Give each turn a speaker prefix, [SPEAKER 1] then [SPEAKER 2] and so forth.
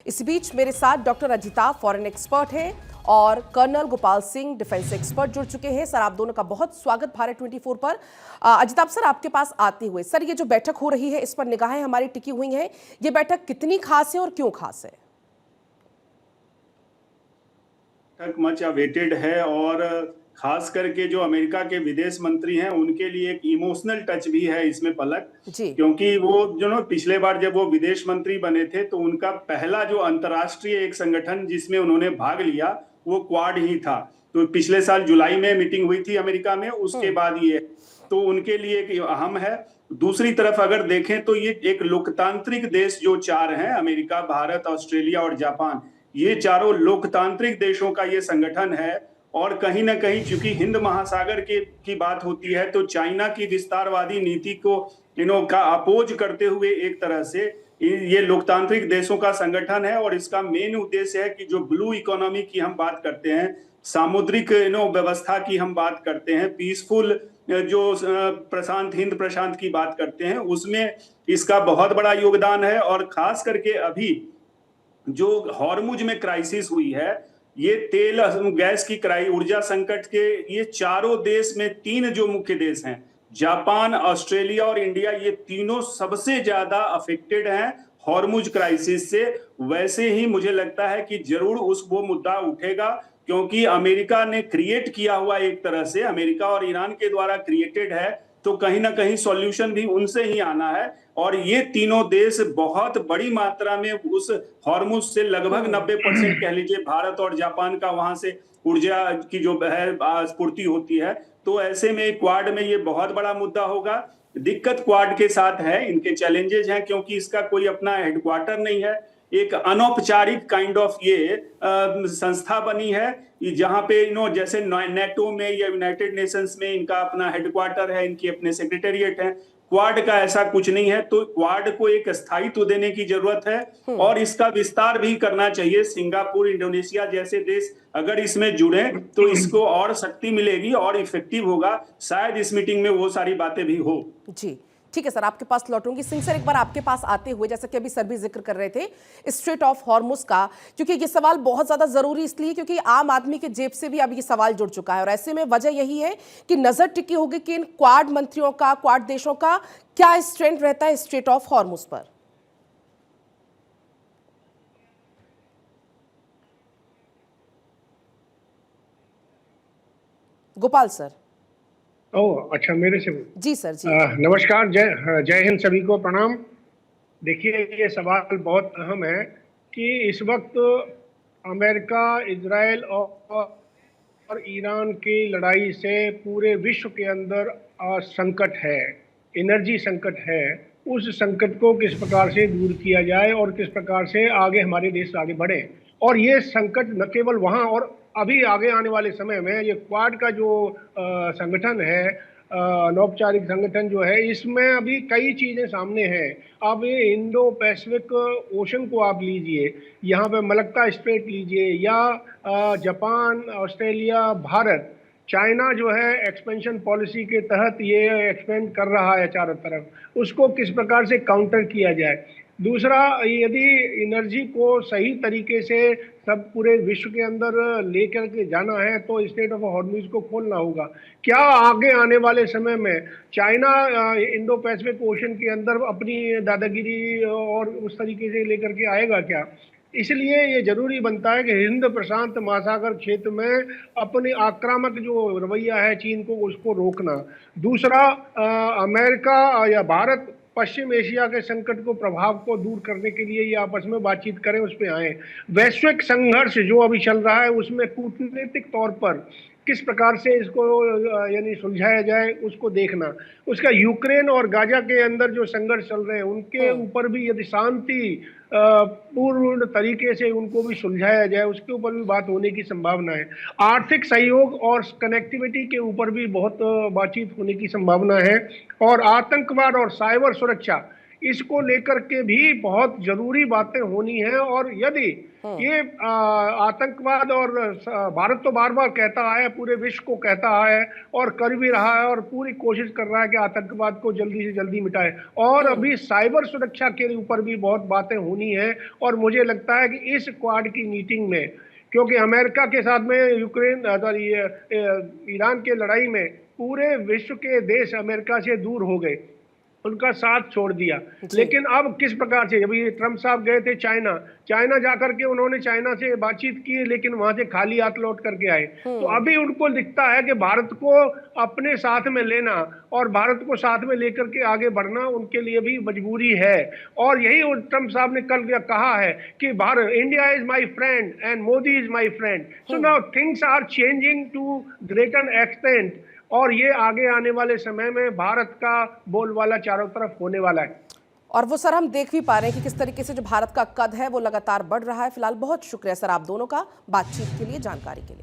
[SPEAKER 1] इसी बीच मेरे साथ डॉक्टर अजिता फॉरेन एक्सपर्ट हैं और colonel Gopal Singh defence expert जुड़ चुके हैं। सर, आप दोनों का बहुत स्वागत भारत 24 पर। अजिताभ सर, आपके पास आते हुए सर, ये जो बैठक हो रही है इस पर निगाहें हमारी टिकी हुई हैं। ये बैठक कितनी खास है और क्यों खास है?
[SPEAKER 2] मच अवेटेड है और खास करके जो अमेरिका के विदेश मंत्री हैं उनके लिए एक इमोशनल टच भी है इसमें पलक, क्योंकि वो जो ना पिछले बार जब वो विदेश मंत्री बने थे तो उनका पहला जो अंतर्राष्ट्रीय एक संगठन जिसमें उन्होंने भाग लिया वो क्वाड ही था। तो पिछले साल जुलाई में मीटिंग हुई थी अमेरिका में, उसके बाद ये तो उनके लिए एक अहम है। दूसरी तरफ अगर देखें तो ये एक लोकतांत्रिक देश जो चार हैं, अमेरिका, भारत, ऑस्ट्रेलिया और जापान, ये चारों लोकतांत्रिक देशों का ये संगठन है। और कहीं ना कहीं चूंकि हिंद महासागर की बात होती है तो चाइना की विस्तारवादी नीति को का अपोज करते हुए एक तरह से ये लोकतांत्रिक देशों का संगठन है। और इसका मेन उद्देश्य है कि जो ब्लू इकोनॉमी की हम बात करते हैं, सामुद्रिक व्यवस्था की हम बात करते हैं, पीसफुल जो प्रशांत हिंद प्रशांत की बात करते हैं, उसमें इसका बहुत बड़ा योगदान है। और खास करके अभी जो हॉर्मुज में क्राइसिस हुई है, ये तेल गैस की ऊर्जा संकट के ये चारों देश में तीन जो मुख्य देश हैं, जापान, ऑस्ट्रेलिया और इंडिया, ये तीनों सबसे ज्यादा अफेक्टेड हैं हॉर्मुज क्राइसिस से। वैसे ही मुझे लगता है कि जरूर वो मुद्दा उठेगा, क्योंकि अमेरिका ने क्रिएट किया हुआ, एक तरह से अमेरिका और ईरान के द्वारा क्रिएटेड है, तो कहीं ना कहीं सॉल्यूशन भी उनसे ही आना है। और ये तीनों देश बहुत बड़ी मात्रा में उस हॉर्मुज से लगभग 90% कह लीजिए भारत और जापान का वहां से ऊर्जा की जो है आपूर्ति होती है। तो ऐसे में क्वाड में ये बहुत बड़ा मुद्दा होगा। दिक्कत क्वाड के साथ है, इनके चैलेंजेस हैं, क्योंकि इसका कोई अपना हेडक्वार्टर नहीं है, एक अनौपचारिक काइंड ऑफ ये संस्था बनी है, जहां पे जैसे नेटो में या यूनाइटेड नेशंस में इनका अपना हेडक्वार्टर है, इनकी अपने सेक्रेटेरिएट है। क्वाड का ऐसा कुछ नहीं है, तो क्वाड को एक स्थायित्व देने की जरूरत है और इसका विस्तार भी करना चाहिए। सिंगापुर, इंडोनेशिया जैसे देश अगर इसमें जुड़े तो इसको और शक्ति मिलेगी और इफेक्टिव होगा। शायद इस मीटिंग में वो सारी बातें भी हो।
[SPEAKER 1] जी ठीक है सर, आपके पास लौटूंगी। सिंह सर, एक बार आपके पास आते हुए, जैसा कि अभी सर भी जिक्र कर रहे थे स्ट्रेट ऑफ हॉर्मुज का, क्योंकि ये सवाल बहुत ज्यादा जरूरी इसलिए क्योंकि आम आदमी के जेब से भी अब ये सवाल जुड़ चुका है। और ऐसे में वजह यही है कि नजर टिकी होगी कि इन क्वाड मंत्रियों का, क्वाड देशों का क्या स्टैंड रहता है स्ट्रेट ऑफ हॉर्मुज पर। गोपाल सर।
[SPEAKER 3] ओह अच्छा, मेरे से
[SPEAKER 1] जी सर। जी
[SPEAKER 3] नमस्कार, जय हिंद, सभी को प्रणाम। देखिए, ये सवाल बहुत अहम है कि इस वक्त अमेरिका, इजराइल और ईरान की लड़ाई से पूरे विश्व के अंदर संकट है, एनर्जी संकट है। उस संकट को किस प्रकार से दूर किया जाए और किस प्रकार से आगे हमारे देश आगे बढ़े। और ये संकट न केवल वहाँ और अभी आगे आने वाले समय में ये क्वाड का जो संगठन है, अनौपचारिक संगठन जो है, इसमें अभी कई चीजें सामने हैं। अब ये इंडो पैसिफिक ओशन को आप लीजिए, यहाँ पे मलक्का स्ट्रेट लीजिए, या जापान, ऑस्ट्रेलिया, भारत, चाइना जो है एक्सपेंशन पॉलिसी के तहत ये एक्सपेंड कर रहा है चारों तरफ, उसको किस प्रकार से काउंटर किया जाए। दूसरा, यदि एनर्जी को सही तरीके से सब पूरे विश्व के अंदर लेकर के जाना है तो स्ट्रेट ऑफ हॉर्मुज को खोलना होगा। क्या आगे आने वाले समय में चाइना इंडो पैसिफिक ओशन के अंदर अपनी दादागिरी और उस तरीके से लेकर के आएगा क्या? इसलिए ये जरूरी बनता है कि हिंद प्रशांत महासागर क्षेत्र में अपनी आक्रामक जो रवैया है चीन को, उसको रोकना। दूसरा, अमेरिका या भारत पश्चिम एशिया के संकट को, प्रभाव को दूर करने के लिए ये आपस में बातचीत करें, उस पर आए। वैश्विक संघर्ष जो अभी चल रहा है उसमें कूटनीतिक तौर पर किस प्रकार से इसको यानी सुलझाया जाए, उसको देखना। उसका यूक्रेन और गाजा के अंदर जो संघर्ष चल रहे हैं उनके ऊपर भी यदि शांति पूर्ण तरीके से उनको भी सुलझाया जाए, उसके ऊपर भी बात होने की संभावना है। आर्थिक सहयोग और कनेक्टिविटी के ऊपर भी बहुत बातचीत होने की संभावना है। और आतंकवाद और साइबर सुरक्षा, इसको लेकर के भी बहुत जरूरी बातें होनी है। और यदि ये आतंकवाद, और भारत तो बार बार कहता है, पूरे विश्व को कहता है और कर भी रहा है और पूरी कोशिश कर रहा है कि आतंकवाद को जल्दी से जल्दी मिटाए, और अभी साइबर सुरक्षा के ऊपर भी बहुत बातें होनी है। और मुझे लगता है कि इस क्वाड की मीटिंग में, क्योंकि अमेरिका के साथ में यूक्रेन ईरान के लड़ाई में पूरे विश्व के देश अमेरिका से दूर हो गए, उनका साथ छोड़ दिया। लेकिन अब किस प्रकार से, अभी ट्रंप साहब गए थे चाइना जाकर के उन्होंने चाइना से बातचीत की, लेकिन वहां से खाली हाथ लौट करके आए। तो अभी उनको दिखता है कि भारत को अपने साथ में लेना और भारत को साथ में लेकर के आगे बढ़ना उनके लिए भी मजबूरी है। और यही ट्रंप साहब ने कल कहा है कि Bharat, India is my friend and Modi is my friend. So now things are changing to greater extent, और ये आगे आने वाले समय में भारत का बोलबाला चारों तरफ होने वाला है।
[SPEAKER 1] और वो सर हम देख भी पा रहे हैं कि किस तरीके से जो भारत का कद है वो लगातार बढ़ रहा है। फिलहाल बहुत शुक्रिया सर आप दोनों का बातचीत के लिए, जानकारी के लिए।